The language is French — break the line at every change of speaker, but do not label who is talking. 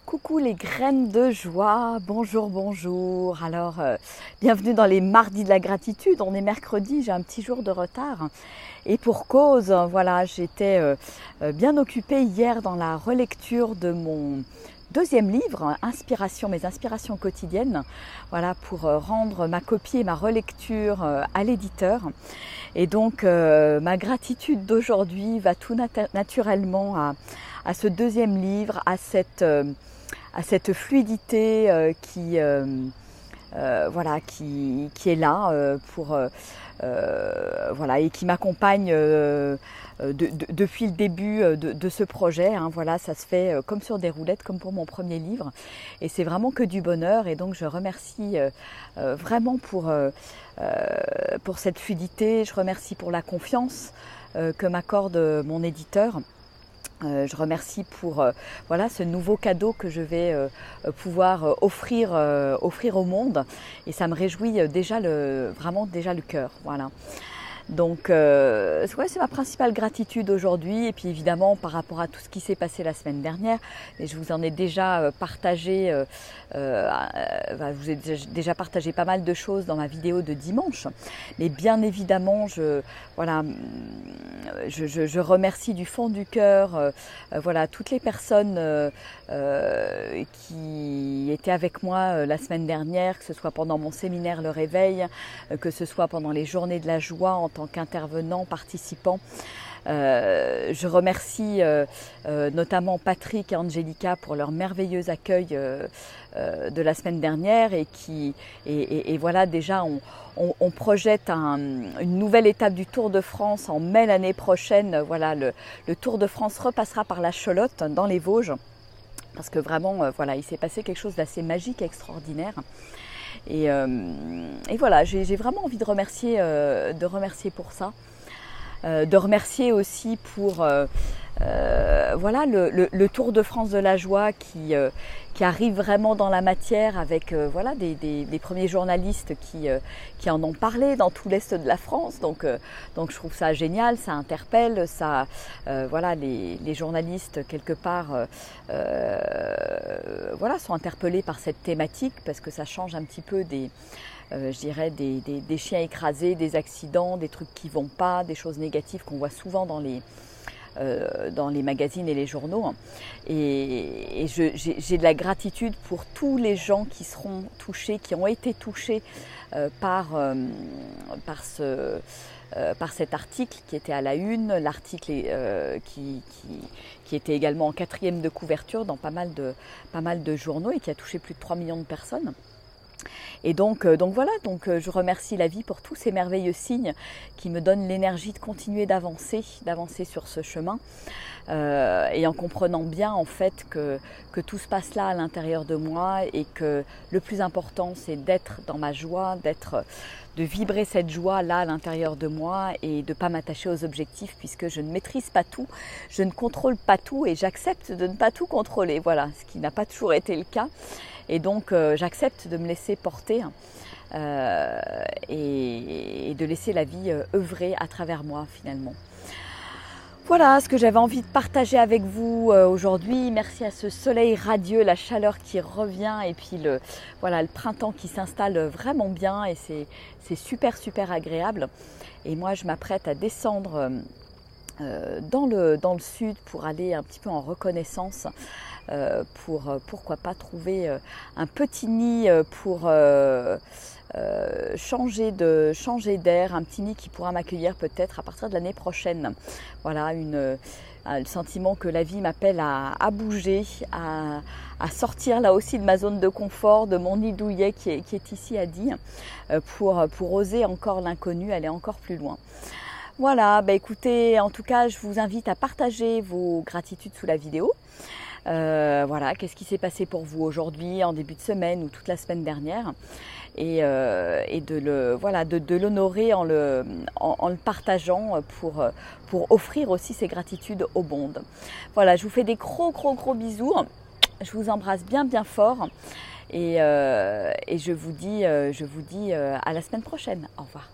Coucou les graines de joie, bonjour, bonjour. Alors, bienvenue dans les mardis de la gratitude. On est mercredi, j'ai un petit jour de retard. Et pour cause, voilà, j'étais bien occupée hier dans la relecture de mon deuxième livre, mes inspirations quotidiennes, voilà, pour rendre ma copie et ma relecture à l'éditeur. Et donc, ma gratitude d'aujourd'hui va tout naturellement à ce deuxième livre, à cette fluidité qui est là voilà, et qui m'accompagne depuis le début de ce projet. Hein. Voilà, ça se fait comme sur des roulettes, comme pour mon premier livre. Et c'est vraiment que du bonheur. Et donc je remercie vraiment pour cette fluidité. Je remercie pour la confiance que m'accorde mon éditeur. Je remercie pour ce nouveau cadeau que je vais pouvoir offrir au monde, et ça me réjouit vraiment déjà le cœur. Voilà. Donc c'est ma principale gratitude aujourd'hui, et puis évidemment par rapport à tout ce qui s'est passé la semaine dernière, et je vous en ai déjà partagé, je vous ai déjà partagé pas mal de choses dans ma vidéo de dimanche, mais bien évidemment je remercie du fond du cœur toutes les personnes qui étaient avec moi la semaine dernière, que ce soit pendant mon séminaire Le Réveil, que ce soit pendant les journées de la joie en tant qu'intervenant, participant. Je remercie notamment Patrick et Angelica pour leur merveilleux accueil de la semaine dernière, et voilà, déjà on projette une nouvelle étape du Tour de France en mai l'année prochaine. Voilà, le Tour de France repassera par la Cholotte dans les Vosges, parce que vraiment il s'est passé quelque chose d'assez magique, extraordinaire. Et voilà, j'ai vraiment envie de remercier pour ça. De remercier aussi pour le Tour de France de la joie qui arrive vraiment dans la matière, avec des premiers journalistes qui en ont parlé dans tout l'Est de la France. Donc je trouve ça génial, ça interpelle, ça les journalistes quelque part sont interpellés par cette thématique, parce que ça change un petit peu des chiens écrasés, des accidents, des trucs qui vont pas, des choses négatives qu'on voit souvent dans les magazines et les journaux. Et j'ai de la gratitude pour tous les gens qui seront touchés, qui ont été touchés par cet article qui était à la une, l'article qui était également en 4e de couverture dans pas mal de journaux, et qui a touché plus de 3 millions de personnes. Et donc je remercie la vie pour tous ces merveilleux signes qui me donnent l'énergie de continuer d'avancer sur ce chemin, et en comprenant bien en fait que tout se passe là à l'intérieur de moi, et que le plus important c'est d'être dans ma joie, de vibrer cette joie là à l'intérieur de moi, et de ne pas m'attacher aux objectifs, puisque je ne maîtrise pas tout, je ne contrôle pas tout, et j'accepte de ne pas tout contrôler, voilà, ce qui n'a pas toujours été le cas. Et donc j'accepte de me laisser porter et de laisser la vie œuvrer à travers moi finalement. Voilà ce que j'avais envie de partager avec vous aujourd'hui. Merci à ce soleil radieux, la chaleur qui revient, et puis le printemps qui s'installe vraiment bien, et c'est super agréable. Et moi je m'apprête à descendre dans le sud pour aller un petit peu en reconnaissance, pourquoi pas trouver un petit nid pour changer d'air, un petit nid qui pourra m'accueillir peut-être à partir de l'année prochaine. Voilà, le sentiment que la vie m'appelle à bouger, à sortir là aussi de ma zone de confort, de mon nid douillet qui est ici à Die, pour oser encore l'inconnu, aller encore plus loin. Voilà, écoutez, en tout cas, je vous invite à partager vos gratitudes sous la vidéo. Qu'est-ce qui s'est passé pour vous aujourd'hui, en début de semaine ou toute la semaine dernière, et de l'honorer en le partageant pour offrir aussi ces gratitudes au monde. Voilà, je vous fais des gros bisous, je vous embrasse bien fort, et je vous dis à la semaine prochaine. Au revoir.